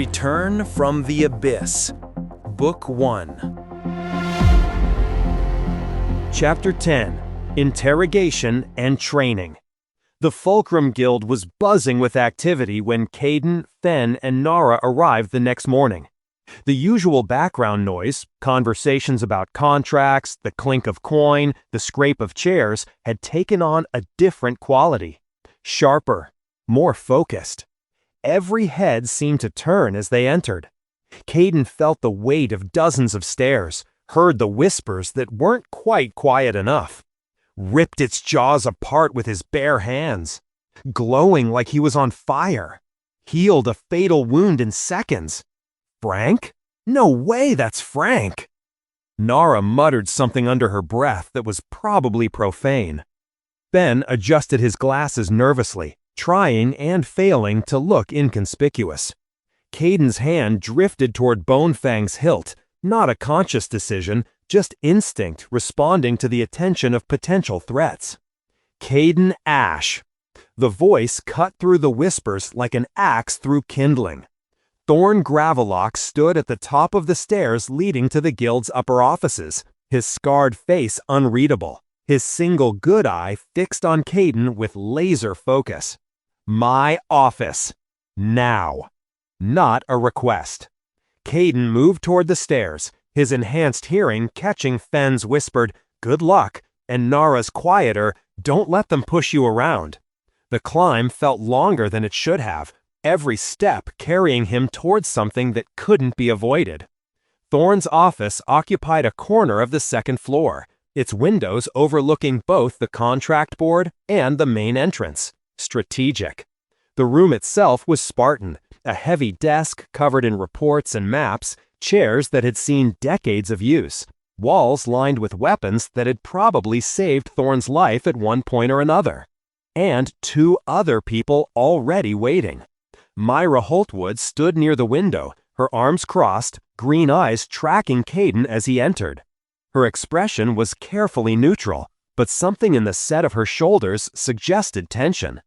Return from the Abyss, Book 1. Chapter 10. Interrogation and Training. The Fulcrum Guild was buzzing with activity when Caden, Fen, and Nara arrived the next morning. The usual background noise, conversations about contracts, the clink of coin, the scrape of chairs, had taken on a different quality. Sharper, more focused. Every head seemed to turn as they entered. Caden felt the weight of dozens of stares, heard the whispers that weren't quite quiet enough, ripped its jaws apart with his bare hands, glowing like he was on fire, healed a fatal wound in seconds. Frank? No way that's Frank! Nara muttered something under her breath that was probably profane. Ben adjusted his glasses nervously, trying and failing to look inconspicuous. Caden's hand drifted toward Bonefang's hilt, not a conscious decision, just instinct responding to the attention of potential threats. Caden Ash. The voice cut through the whispers like an axe through kindling. Thorn Gravelock stood at the top of the stairs leading to the guild's upper offices, his scarred face unreadable, his single good eye fixed on Caden with laser focus. My office. Now. Not a request. Caden moved toward the stairs, his enhanced hearing catching Fen's whispered, "Good luck," and Nara's quieter, "Don't let them push you around." The climb felt longer than it should have, every step carrying him towards something that couldn't be avoided. Thorn's office occupied a corner of the second floor, its windows overlooking both the contract board and the main entrance. Strategic. The room itself was Spartan, a heavy desk covered in reports and maps, chairs that had seen decades of use, walls lined with weapons that had probably saved Thorn's life at one point or another, and two other people already waiting. Myra Holtwood stood near the window, her arms crossed, green eyes tracking Caden as he entered. Her expression was carefully neutral, but something in the set of her shoulders suggested tension.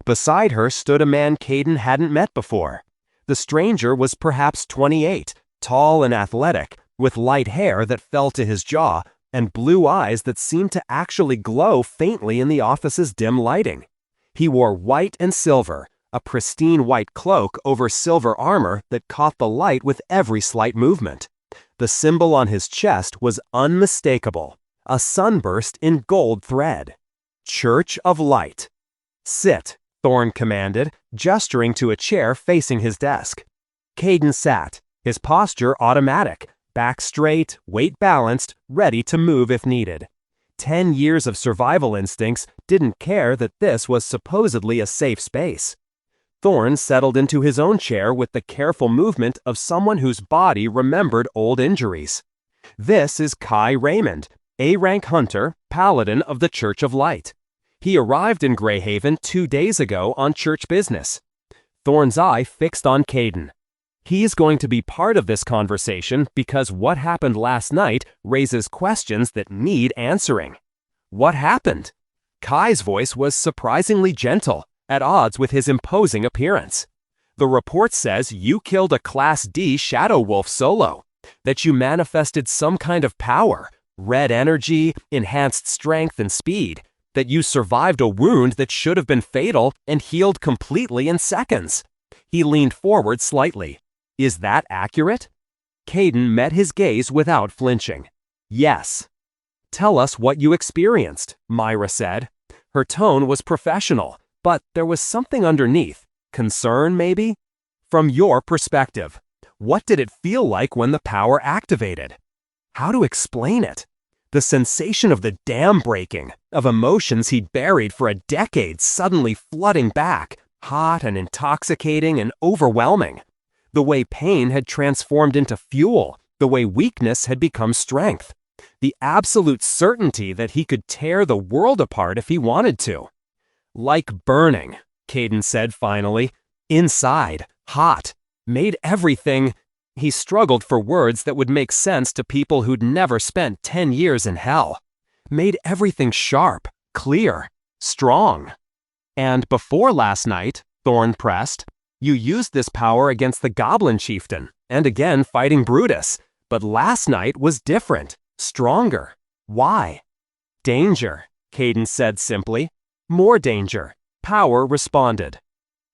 Beside her stood a man Caden hadn't met before. The stranger was perhaps 28, tall and athletic, with light hair that fell to his jaw, and blue eyes that seemed to actually glow faintly in the office's dim lighting. He wore white and silver, a pristine white cloak over silver armor that caught the light with every slight movement. The symbol on his chest was unmistakable, a sunburst in gold thread. Church of Light. "Sit," Thorn commanded, gesturing to a chair facing his desk. Caden sat, his posture automatic, back straight, weight balanced, ready to move if needed. 10 years of survival instincts didn't care that this was supposedly a safe space. Thorn settled into his own chair with the careful movement of someone whose body remembered old injuries. This is Kai Raymond, A-rank hunter, paladin of the Church of Light. He arrived in Greyhaven 2 days ago on church business. Thorn's eye fixed on Caden. He's going to be part of this conversation because what happened last night raises questions that need answering. What happened? Kai's voice was surprisingly gentle, at odds with his imposing appearance. The report says you killed a Class D Shadow Wolf solo, that you manifested some kind of power, red energy, enhanced strength and speed, that you survived a wound that should have been fatal and healed completely in seconds. He leaned forward slightly. Is that accurate? Caden met his gaze without flinching. Yes. Tell us what you experienced, Myra said. Her tone was professional, but there was something underneath. Concern, maybe? From your perspective, what did it feel like when the power activated? How to explain it? The sensation of the dam breaking, of emotions he'd buried for a decade suddenly flooding back, hot and intoxicating and overwhelming. The way pain had transformed into fuel, the way weakness had become strength. The absolute certainty that he could tear the world apart if he wanted to. Like burning, Caden said finally. Inside, hot, made everything. He struggled for words that would make sense to people who'd never spent 10 years in hell. Made everything sharp, clear, strong. And before last night, Thorn pressed, You used this power against the Goblin Chieftain, and again fighting Brutus. But last night was different, stronger. Why? Danger, Caden said simply. More danger, Power responded.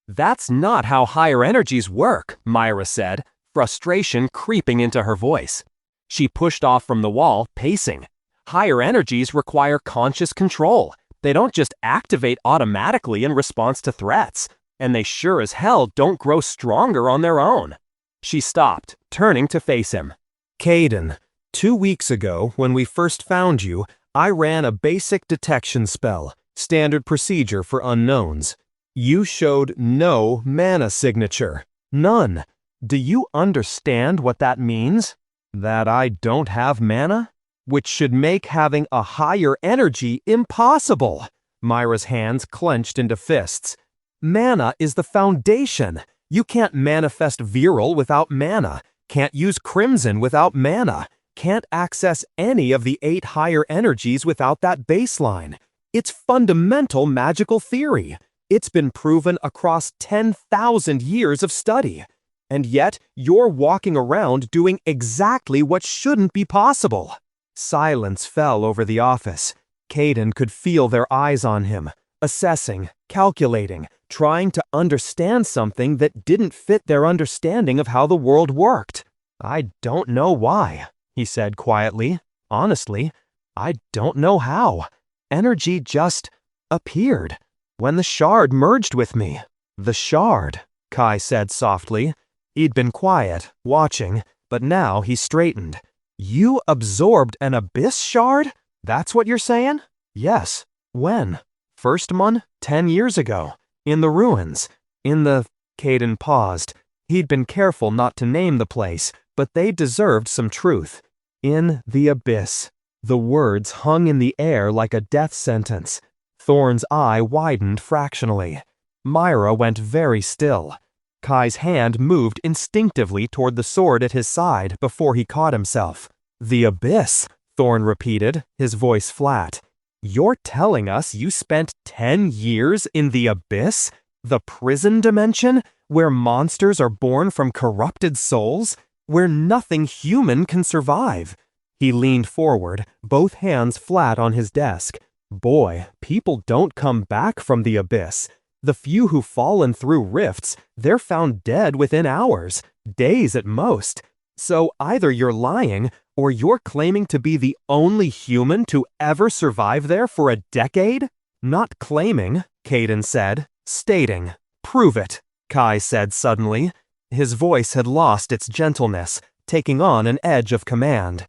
That's not how higher energies work, Myra said, frustration creeping into her voice. She pushed off from the wall, pacing. Higher energies require conscious control. They don't just activate automatically in response to threats, and they sure as hell don't grow stronger on their own. She stopped, turning to face him. Caden, 2 weeks ago, when we first found you, I ran a basic detection spell, standard procedure for unknowns. You showed no mana signature. None. Do you understand what that means? That I don't have mana? Which should make having a higher energy impossible. Myra's hands clenched into fists. Mana is the foundation. You can't manifest Viral without mana, can't use Crimson without mana, can't access any of the 8 higher energies without that baseline. It's fundamental magical theory. It's been proven across 10,000 years of study. And yet, you're walking around doing exactly what shouldn't be possible. Silence fell over the office. Caden could feel their eyes on him, assessing, calculating, trying to understand something that didn't fit their understanding of how the world worked. I don't know why, he said quietly. Honestly, I don't know how. Energy just appeared. When the shard merged with me. The shard, Kai said softly. He'd been quiet, watching, but now he straightened. You absorbed an abyss shard? That's what you're saying? Yes. When? First one? 10 years ago. In the ruins. In the... Caden paused. He'd been careful not to name the place, but they deserved some truth. In the abyss. The words hung in the air like a death sentence. Thorn's eye widened fractionally. Myra went very still. Kai's hand moved instinctively toward the sword at his side before he caught himself. The abyss, Thorn repeated, his voice flat. You're telling us you spent 10 years in the abyss? The prison dimension? Where monsters are born from corrupted souls? Where nothing human can survive? He leaned forward, both hands flat on his desk. Boy, people don't come back from the abyss. The few who've fallen through rifts, they're found dead within hours, days at most. So either you're lying, or you're claiming to be the only human to ever survive there for a decade? Not claiming, Caden said, stating. Prove it, Kai said suddenly. His voice had lost its gentleness, taking on an edge of command.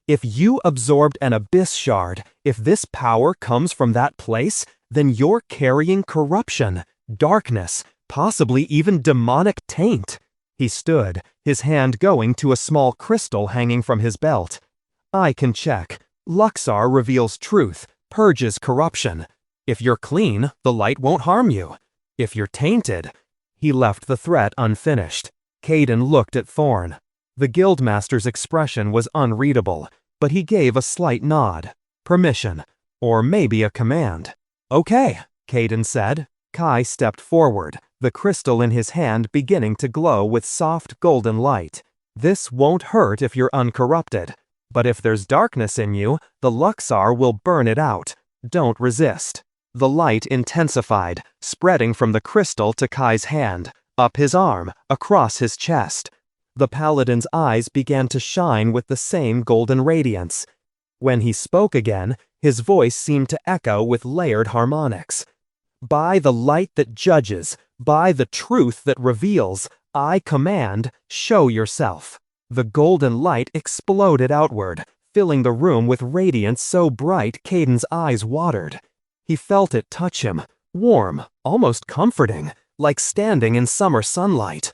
If you absorbed an abyss shard, if this power comes from that place, then you're carrying corruption, darkness, possibly even demonic taint. He stood, his hand going to a small crystal hanging from his belt. I can check. Luxar reveals truth, purges corruption. If you're clean, the light won't harm you. If you're tainted... He left the threat unfinished. Caden looked at Thorn. The Guildmaster's expression was unreadable, but he gave a slight nod. Permission. Or maybe a command. Okay, Caden said. Kai stepped forward, the crystal in his hand beginning to glow with soft golden light. This won't hurt if you're uncorrupted. But if there's darkness in you, the Luxar will burn it out. Don't resist. The light intensified, spreading from the crystal to Kai's hand, up his arm, across his chest. The paladin's eyes began to shine with the same golden radiance. When he spoke again, his voice seemed to echo with layered harmonics. By the light that judges, by the truth that reveals, I command, show yourself. The golden light exploded outward, filling the room with radiance so bright Caden's eyes watered. He felt it touch him, warm, almost comforting, like standing in summer sunlight.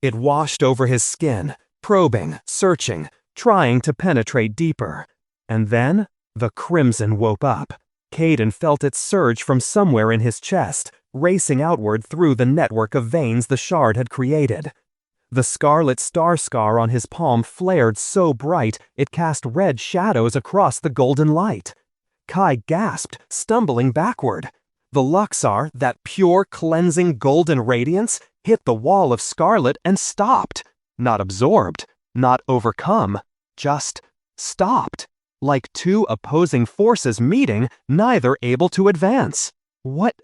It washed over his skin, probing, searching, trying to penetrate deeper. And then, the crimson woke up. Caden felt it surge from somewhere in his chest, racing outward through the network of veins the shard had created. The scarlet star scar on his palm flared so bright it cast red shadows across the golden light. Kai gasped, stumbling backward. The Luxar, that pure, cleansing golden radiance, hit the wall of scarlet and stopped. Not absorbed, not overcome, just stopped. Like two opposing forces meeting, neither able to advance. What?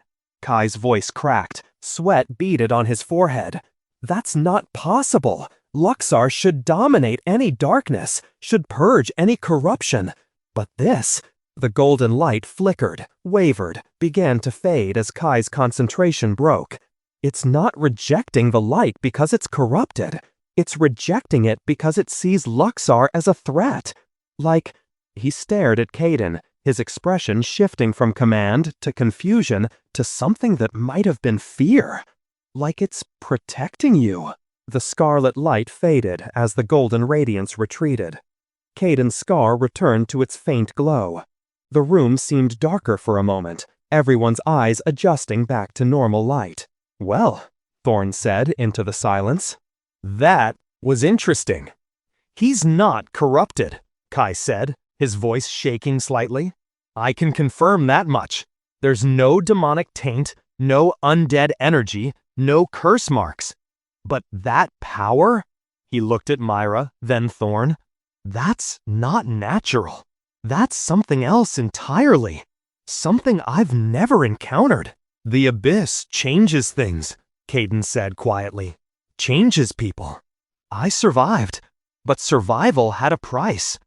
Kai's voice cracked. Sweat beaded on his forehead. That's not possible. Luxar should dominate any darkness, should purge any corruption. But this... The golden light flickered, wavered, began to fade as Kai's concentration broke. It's not rejecting the light because it's corrupted. It's rejecting it because it sees Luxar as a threat. Like... He stared at Caden, his expression shifting from command to confusion to something that might have been fear. Like it's protecting you. The scarlet light faded as the golden radiance retreated. Caden's scar returned to its faint glow. The room seemed darker for a moment, everyone's eyes adjusting back to normal light. "Well," Thorn said into the silence. "That was interesting." "He's not corrupted," Kai said, his voice shaking slightly. "I can confirm that much. There's no demonic taint, no undead energy, no curse marks. But that power?" He looked at Myra, then Thorn. "That's not natural. That's something else entirely. Something I've never encountered." "The abyss changes things," Caden said quietly. "Changes people. I survived, but survival had a price."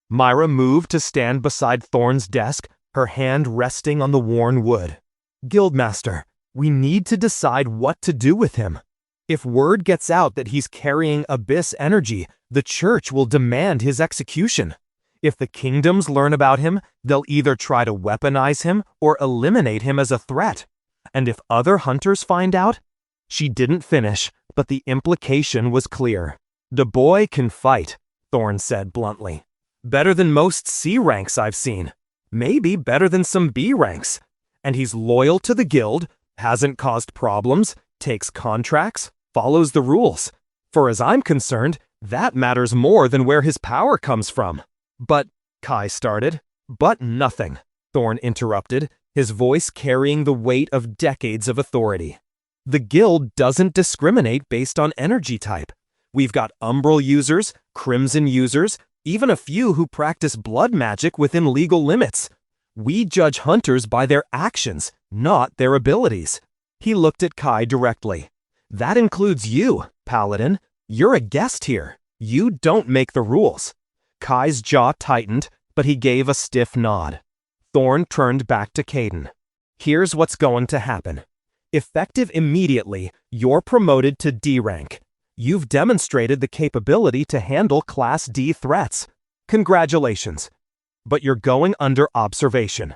Myra moved to stand beside Thorn's desk, her hand resting on the worn wood. "Guildmaster, we need to decide what to do with him. If word gets out that he's carrying abyss energy, the church will demand his execution. If the kingdoms learn about him, they'll either try to weaponize him or eliminate him as a threat. And if other hunters find out..." She didn't finish, but the implication was clear. "The boy can fight," Thorn said bluntly. "Better than most C ranks I've seen. Maybe better than some B ranks. And he's loyal to the guild, hasn't caused problems, takes contracts, follows the rules. For as I'm concerned, that matters more than where his power comes from." "But," Kai started. "But nothing," Thorn interrupted, his voice carrying the weight of decades of authority. "The guild doesn't discriminate based on energy type. We've got umbral users, crimson users, even a few who practice blood magic within legal limits. We judge hunters by their actions, not their abilities." He looked at Kai directly. "That includes you, Paladin. You're a guest here. You don't make the rules." Kai's jaw tightened, but he gave a stiff nod. Thorn turned back to Caden. "Here's what's going to happen. Effective immediately, you're promoted to D rank. You've demonstrated the capability to handle Class D threats. Congratulations. But you're going under observation.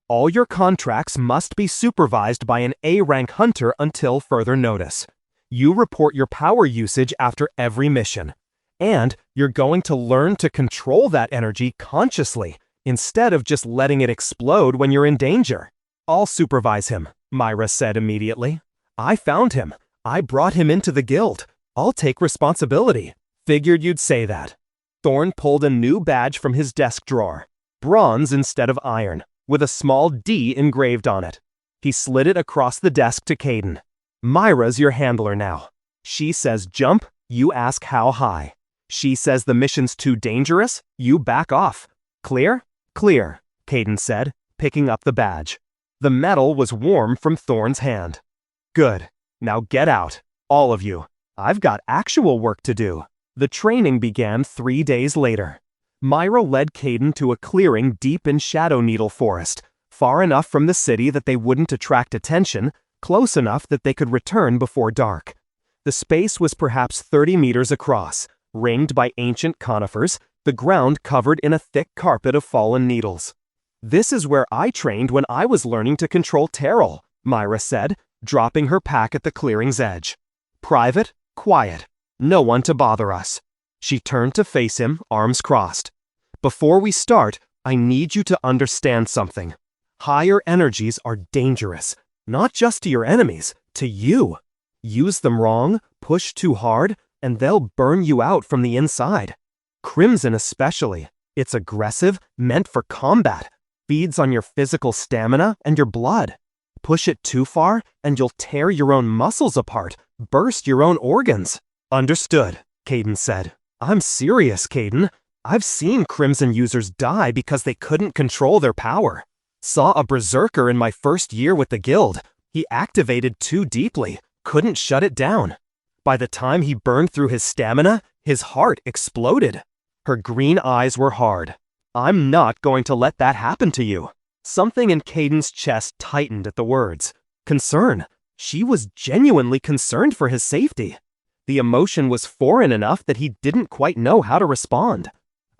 All your contracts must be supervised by an A-rank hunter until further notice. You report your power usage after every mission. And you're going to learn to control that energy consciously, instead of just letting it explode when you're in danger." "I'll supervise him," Myra said immediately. "I found him. I brought him into the guild. I'll take responsibility." "Figured you'd say that." Thorn pulled a new badge from his desk drawer. Bronze instead of iron, with a small D engraved on it. He slid it across the desk to Caden. "Myra's your handler now. She says jump, you ask how high. She says the mission's too dangerous, you back off. Clear?" "Clear," Caden said, picking up the badge. The metal was warm from Thorn's hand. "Good. Now get out, all of you. I've got actual work to do." The training began 3 days later. Myra led Caden to a clearing deep in Shadow Needle Forest, far enough from the city that they wouldn't attract attention, close enough that they could return before dark. The space was perhaps 30 meters across, ringed by ancient conifers, the ground covered in a thick carpet of fallen needles. "This is where I trained when I was learning to control Terrell," Myra said, dropping her pack at the clearing's edge. "Private, quiet, no one to bother us." She turned to face him, arms crossed. "Before we start, I need you to understand something. Higher energies are dangerous, not just to your enemies, to you. Use them wrong, push too hard, and they'll burn you out from the inside. Crimson especially. It's aggressive, meant for combat, feeds on your physical stamina and your blood. Push it too far, and you'll tear your own muscles apart, burst your own organs. Understood, Caden said. I'm serious, Caden. I've seen Crimson users die because they couldn't control their power. Saw a berserker in my first year with the guild. He activated too deeply, couldn't shut it down. By the time he burned through his stamina, his heart exploded. Her green eyes were hard. I'm not going to let that happen to you. Something in Caden's chest tightened at the words. Concern. She was genuinely concerned for his safety. The emotion was foreign enough that he didn't quite know how to respond.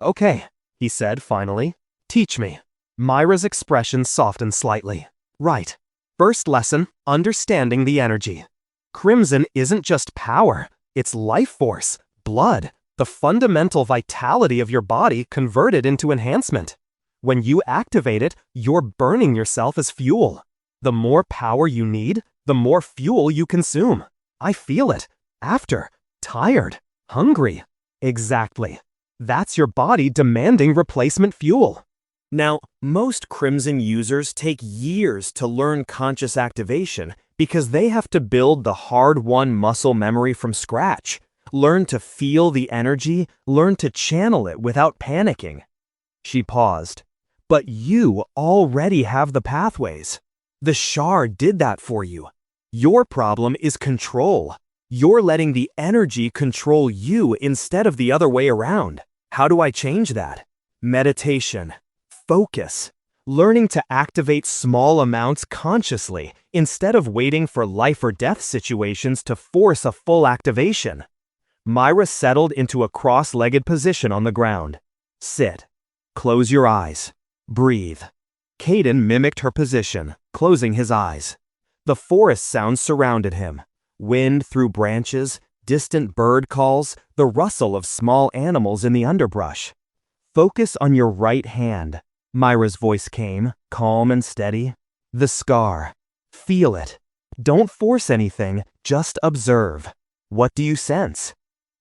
Okay, he said finally. Teach me. Myra's expression softened slightly. Right. First lesson, understanding the energy. Crimson isn't just power, it's life force, blood, the fundamental vitality of your body converted into enhancement. When you activate it, you're burning yourself as fuel. The more power you need, the more fuel you consume. I feel it. After. Tired. Hungry. Exactly. That's your body demanding replacement fuel. Now, most Crimson users take years to learn conscious activation because they have to build the hard-won muscle memory from scratch, learn to feel the energy, learn to channel it without panicking. She paused. But you already have the pathways. The shard did that for you. Your problem is control. You're letting the energy control you instead of the other way around. How do I change that? Meditation. Focus. Learning to activate small amounts consciously instead of waiting for life or death situations to force a full activation. Myra settled into a cross-legged position on the ground. Sit. Close your eyes. Breathe. Caden mimicked her position, closing his eyes. The forest sounds surrounded him. Wind through branches, distant bird calls, the rustle of small animals in the underbrush. Focus on your right hand. Myra's voice came, calm and steady. The scar. Feel it. Don't force anything, just observe. What do you sense?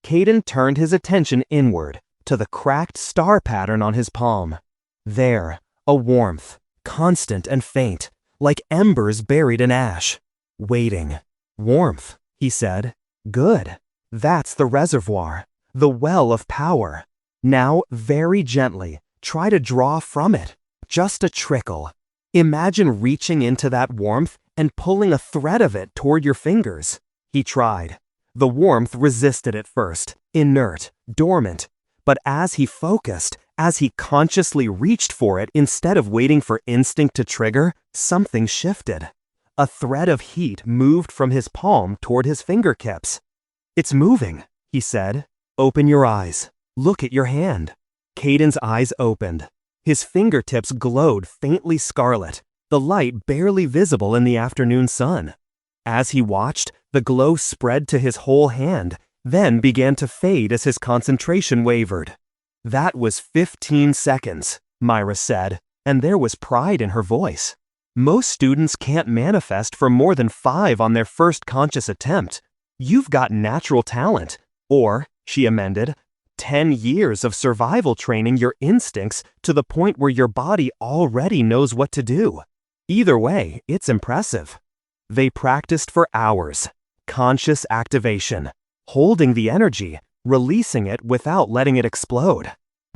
Caden turned his attention inward, to the cracked star pattern on his palm. There, a warmth, constant and faint, like embers buried in ash. Waiting. Warmth, he said. Good. That's the reservoir, the well of power. Now, very gently, try to draw from it. Just a trickle. Imagine reaching into that warmth and pulling a thread of it toward your fingers. He tried. The warmth resisted at first, inert, dormant. But as he focused, as he consciously reached for it instead of waiting for instinct to trigger, something shifted. A thread of heat moved from his palm toward his fingertips. It's moving, he said. Open your eyes. Look at your hand. Caden's eyes opened. His fingertips glowed faintly scarlet, the light barely visible in the afternoon sun. As he watched, the glow spread to his whole hand, then began to fade as his concentration wavered. That was 15 seconds, Myra said, and there was pride in her voice. Most students can't manifest for more than 5 on their first conscious attempt. You've got natural talent, or, she amended, 10 years of survival training your instincts to the point where your body already knows what to do. Either way, it's impressive. They practiced for hours. Conscious activation. Holding the energy, releasing it without letting it explode.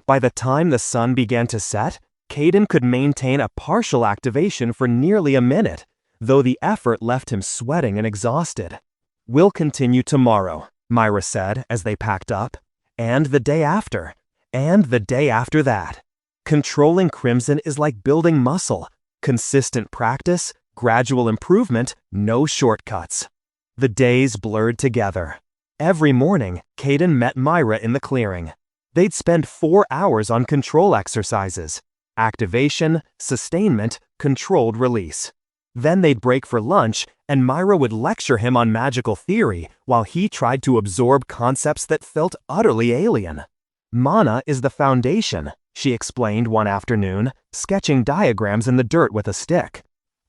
By the time the sun began to set, Caden could maintain a partial activation for nearly a minute, though the effort left him sweating and exhausted. We'll continue tomorrow, Myra said as they packed up, and the day after, and the day after that. Controlling Crimson is like building muscle. Consistent practice, gradual improvement, no shortcuts. The days blurred together. Every morning, Caden met Myra in the clearing. They'd spend 4 hours on control exercises. Activation, sustainment, controlled release. Then they'd break for lunch, and Myra would lecture him on magical theory while he tried to absorb concepts that felt utterly alien. Mana is the foundation, she explained one afternoon, sketching diagrams in the dirt with a stick.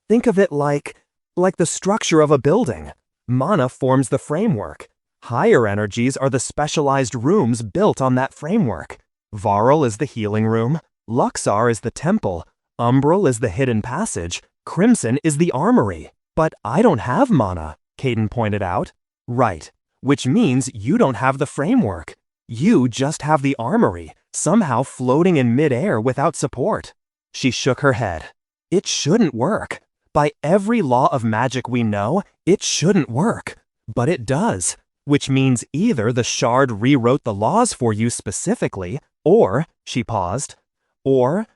Think of it like the structure of a building. Mana forms the framework. Higher energies are the specialized rooms built on that framework. Varl is the healing room, Luxar is the temple, Umbral is the hidden passage, Crimson is the armory. But I don't have mana, Caden pointed out. Right, which means you don't have the framework. You just have the armory, somehow floating in midair without support. She shook her head. It shouldn't work. By every law of magic we know, it shouldn't work. But it does, which means either the shard rewrote the laws for you specifically, or, she paused, or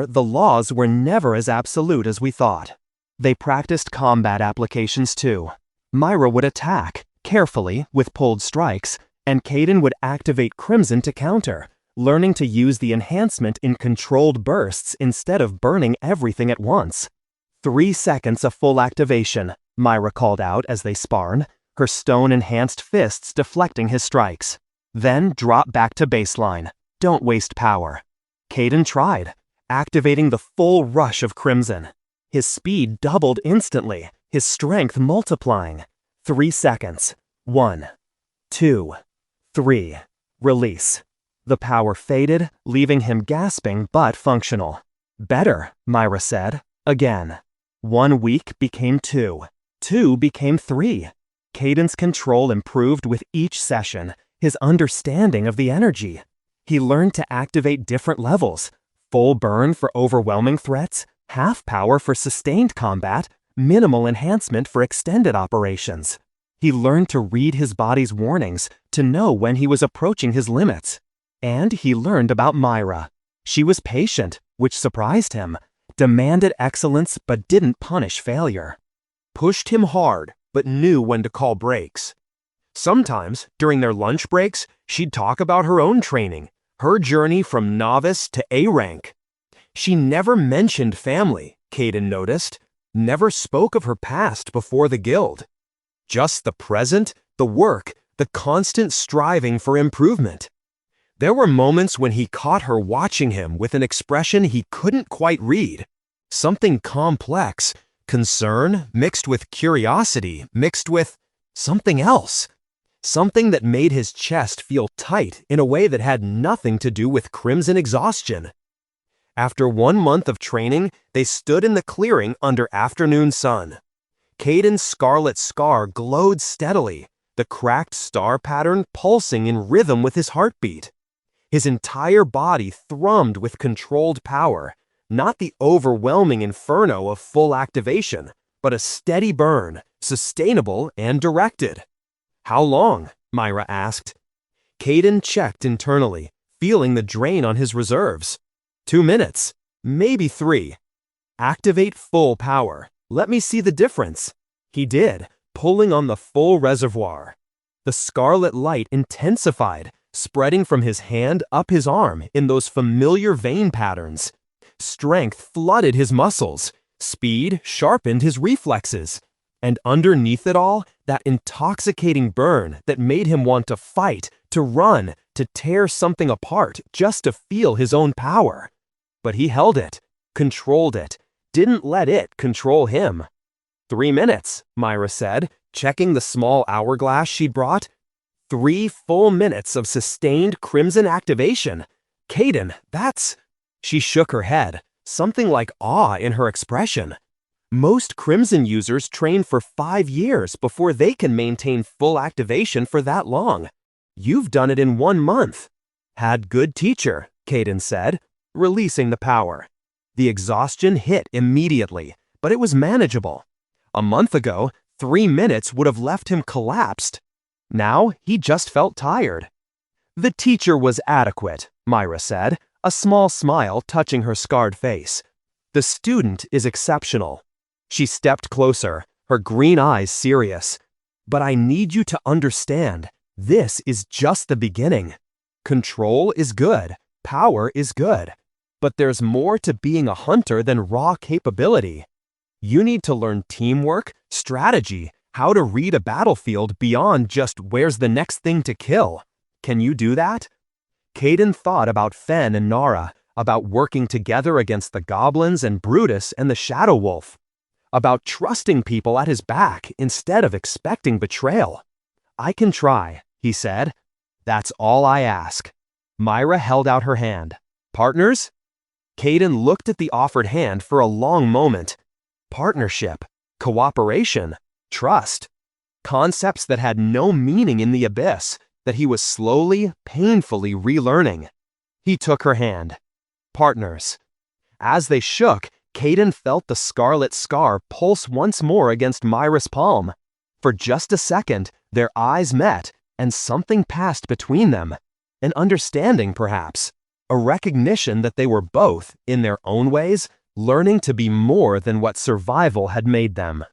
the laws were never as absolute as we thought. They practiced combat applications too. Myra would attack, carefully, with pulled strikes, and Caden would activate Crimson to counter, learning to use the enhancement in controlled bursts instead of burning everything at once. 3 seconds of full activation, Myra called out as they sparred, her stone-enhanced fists deflecting his strikes. Then drop back to baseline. Don't waste power. Caden tried, activating the full rush of Crimson. His speed doubled instantly, his strength multiplying. 3 seconds. 1, 2, 3. Release. The power faded, leaving him gasping but functional. Better, Myra said. Again. 1 week became 2. 2 became 3. Caden's control improved with each session, his understanding of the energy. He learned to activate different levels. Full burn for overwhelming threats, half power for sustained combat, minimal enhancement for extended operations. He learned to read his body's warnings, to know when he was approaching his limits. And he learned about Myra. She was patient, which surprised him, demanded excellence but didn't punish failure. Pushed him hard, but knew when to call breaks. Sometimes, during their lunch breaks, she'd talk about her own training, her journey from novice to A rank. She never mentioned family, Caden noticed, never spoke of her past before the guild. Just the present, the work, the constant striving for improvement. There were moments when he caught her watching him with an expression he couldn't quite read. Something complex, concern mixed with curiosity, mixed with something else. Something that made his chest feel tight in a way that had nothing to do with Crimson exhaustion. After 1 month of training, they stood in the clearing under afternoon sun. Caden's scarlet scar glowed steadily, the cracked star pattern pulsing in rhythm with his heartbeat. His entire body thrummed with controlled power, not the overwhelming inferno of full activation, but a steady burn, sustainable and directed. How long? Myra asked. Caden checked internally, feeling the drain on his reserves. 2 minutes, maybe 3. Activate full power. Let me see the difference. He did, pulling on the full reservoir. The scarlet light intensified, spreading from his hand up his arm in those familiar vein patterns. Strength flooded his muscles. Speed sharpened his reflexes. And underneath it all, that intoxicating burn that made him want to fight, to run, to tear something apart just to feel his own power. But he held it, controlled it, didn't let it control him. 3 minutes, Myra said, checking the small hourglass she'd brought. 3 full minutes of sustained Crimson activation. Caden, that's... She shook her head, something like awe in her expression. Most Crimson users train for 5 years before they can maintain full activation for that long. You've done it in 1 month. Had good teacher, Caden said, releasing the power. The exhaustion hit immediately, but it was manageable. A month ago, 3 minutes would have left him collapsed. Now, he just felt tired. The teacher was adequate, Myra said, a small smile touching her scarred face. The student is exceptional. She stepped closer, her green eyes serious. But I need you to understand, this is just the beginning. Control is good, power is good. But there's more to being a hunter than raw capability. You need to learn teamwork, strategy, how to read a battlefield beyond just where's the next thing to kill. Can you do that? Caden thought about Fen and Nara, about working together against the goblins and Brutus and the Shadow Wolf, about trusting people at his back instead of expecting betrayal. I can try, he said. That's all I ask. Myra held out her hand. Partners? Caden looked at the offered hand for a long moment. partnership, cooperation, trust. Concepts that had no meaning in the abyss, that he was slowly, painfully relearning. He took her hand. Partners. As they shook, Caden felt the scarlet scar pulse once more against Myra's palm. For just a second, their eyes met, and something passed between them. An understanding, perhaps. A recognition that they were both, in their own ways, learning to be more than what survival had made them.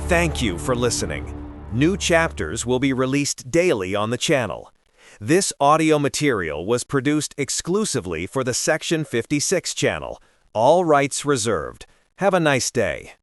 Thank you for listening. New chapters will be released daily on the channel. This audio material was produced exclusively for the Section 56 channel. All rights reserved. Have a nice day.